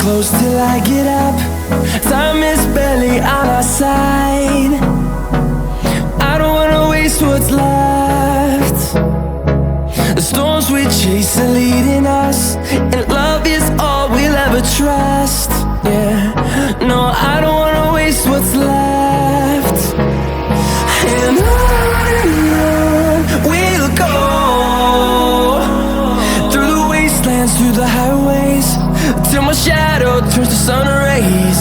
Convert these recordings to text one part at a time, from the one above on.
close till I get up. Time is barely on our side. I don't wanna waste what's left. The storms we chase are leading us, and love is all we'll ever trust. Yeah, no, I don't wanna waste what's left. And on we'll go, through the wastelands, through the highways, till my shadow turns to sun rays.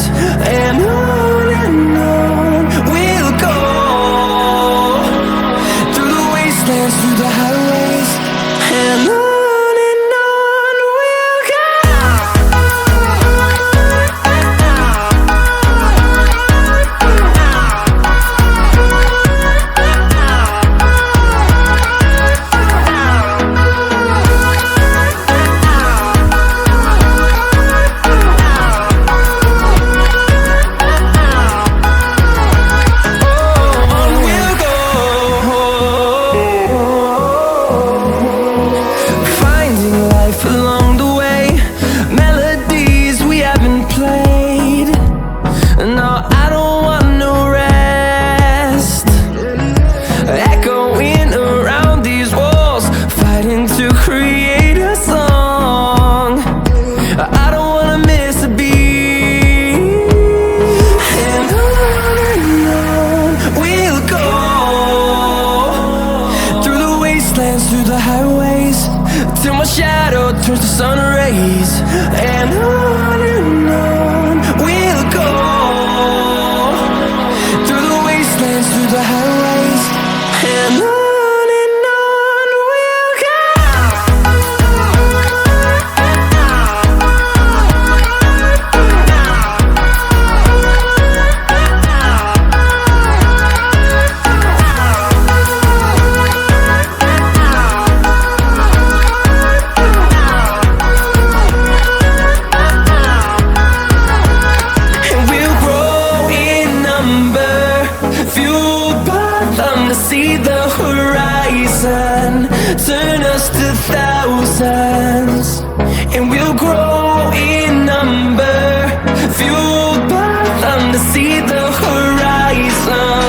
And on we'll go, through the wastelands, through the highways, and on we'll go. Through the highways, till my shadow turns to sun rays. And on we'll go, through the wastelands, through the highways, and on we'll go. See the horizon, turn us to thousands, and we'll grow in number, fueled by them to see the horizon.